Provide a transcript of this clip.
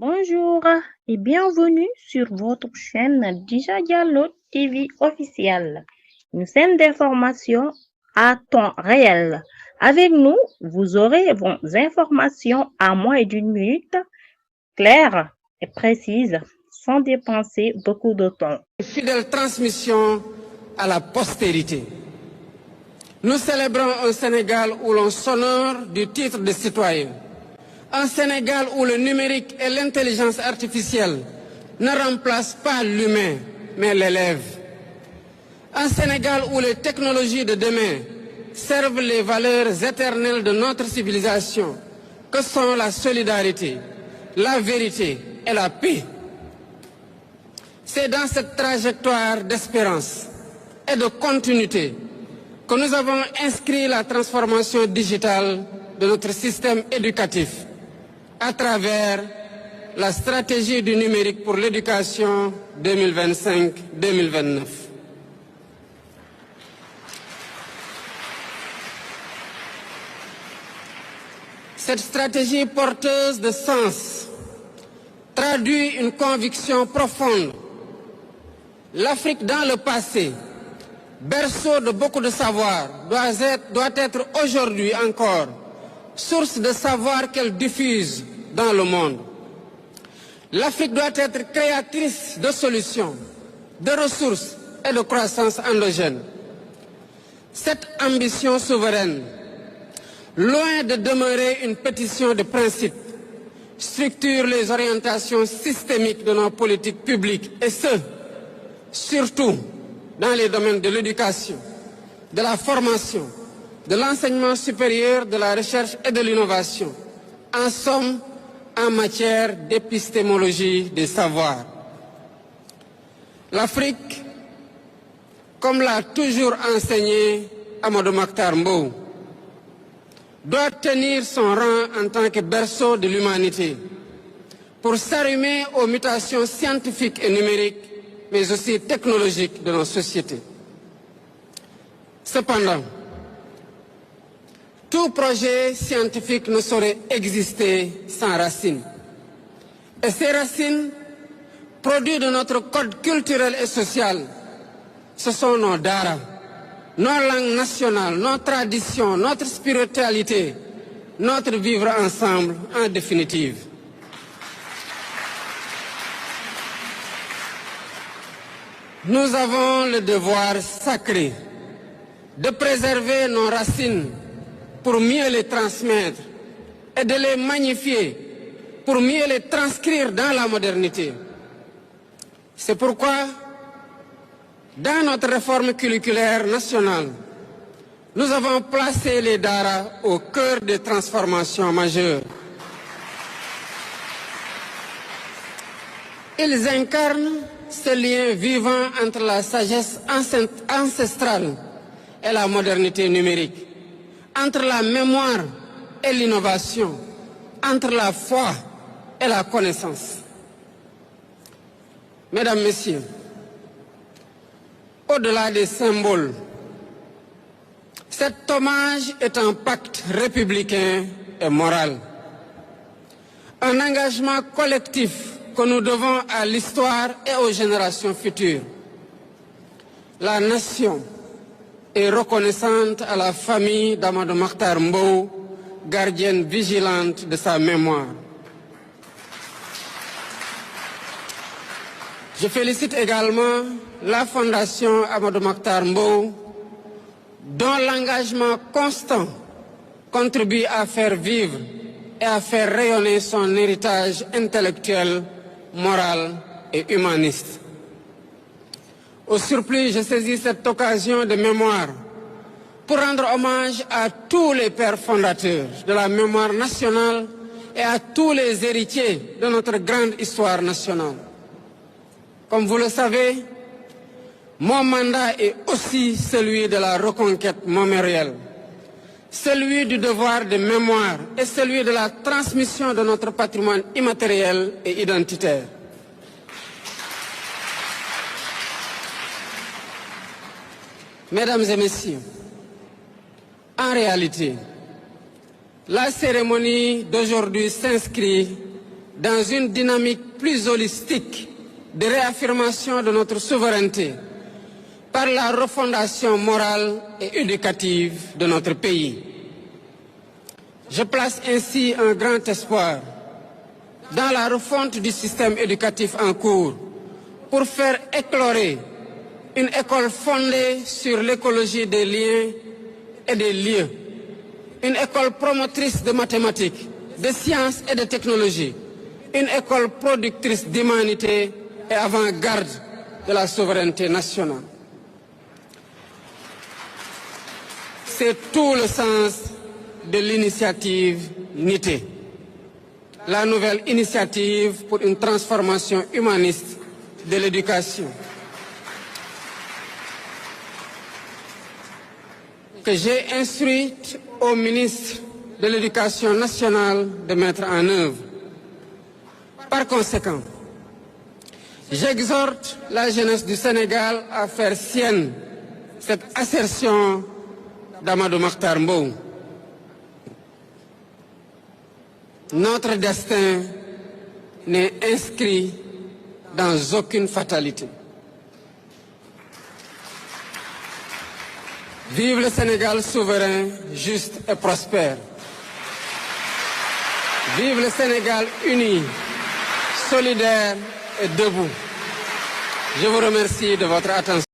Bonjour et bienvenue sur votre chaîne Dija Diallo TV officielle, une chaîne d'information à temps réel. Avec nous, vous aurez vos informations à moins d'une minute, claires et précises, sans dépenser beaucoup de temps. Fidèle transmission à la postérité. Nous célébrons un Sénégal où l'on s'honore du titre de citoyen. Un Sénégal où le numérique et l'intelligence artificielle ne remplacent pas l'humain, mais l'élève. Un Sénégal où les technologies de demain servent les valeurs éternelles de notre civilisation, que sont la solidarité, la vérité et la paix. C'est dans cette trajectoire d'espérance et de continuité que nous avons inscrit la transformation digitale de notre système éducatif à travers la stratégie du numérique pour l'éducation 2025-2029. Cette stratégie porteuse de sens traduit une conviction profonde. L'Afrique dans le passé, berceau de beaucoup de savoir, doit être aujourd'hui encore source de savoir qu'elle diffuse dans le monde. L'Afrique doit être créatrice de solutions, de ressources et de croissance endogène. Cette ambition souveraine, loin de demeurer une pétition de principe, structure les orientations systémiques de nos politiques publiques et ce, surtout dans les domaines de l'éducation, de la formation, de l'enseignement supérieur, de la recherche et de l'innovation. En somme, en matière d'épistémologie des savoirs. L'Afrique, comme l'a toujours enseigné Amadou Mahtar Mbow, doit tenir son rang en tant que berceau de l'humanité pour s'arrimer aux mutations scientifiques et numériques, mais aussi technologiques de nos sociétés. Cependant, tout projet scientifique ne saurait exister sans racines. Et ces racines, produits de notre code culturel et social, ce sont nos daras, nos langues nationales, nos traditions, notre spiritualité, notre vivre ensemble en définitive. Nous avons le devoir sacré de préserver nos racines pour mieux les transmettre et de les magnifier pour mieux les transcrire dans la modernité. C'est pourquoi, dans notre réforme curriculaire nationale, nous avons placé les daras au cœur des transformations majeures. Ils incarnent ce lien vivant entre la sagesse ancestrale et la modernité numérique, entre la mémoire et l'innovation, entre la foi et la connaissance. Mesdames, Messieurs, au-delà des symboles, cet hommage est un pacte républicain et moral, un engagement collectif que nous devons à l'histoire et aux générations futures. La nation est reconnaissante à la famille d'Amadou Mahtar Mbow, gardienne vigilante de sa mémoire. Je félicite également la Fondation Amadou Mahtar Mbow, dont l'engagement constant contribue à faire vivre et à faire rayonner son héritage intellectuel, moral et humaniste. Au surplus, je saisis cette occasion de mémoire pour rendre hommage à tous les pères fondateurs de la mémoire nationale et à tous les héritiers de notre grande histoire nationale. Comme vous le savez, mon mandat est aussi celui de la reconquête mémorielle, celui du devoir de mémoire et celui de la transmission de notre patrimoine immatériel et identitaire. Mesdames et Messieurs, en réalité, la cérémonie d'aujourd'hui s'inscrit dans une dynamique plus holistique de réaffirmation de notre souveraineté par la refondation morale et éducative de notre pays. Je place ainsi un grand espoir dans la refonte du système éducatif en cours pour faire éclore une école fondée sur l'écologie des liens et des lieux, une école promotrice de mathématiques, de sciences et de technologies, une école productrice d'humanité et avant-garde de la souveraineté nationale. C'est tout le sens de l'initiative NITE, la nouvelle initiative pour une transformation humaniste de l'éducation, que j'ai instruite au ministre de l'Éducation nationale de mettre en œuvre. Par conséquent, j'exhorte la jeunesse du Sénégal à faire sienne cette assertion d'Amadou Mahtar Mbow. Notre destin n'est inscrit dans aucune fatalité. Vive le Sénégal souverain, juste et prospère. Vive le Sénégal uni, solidaire et debout. Je vous remercie de votre attention.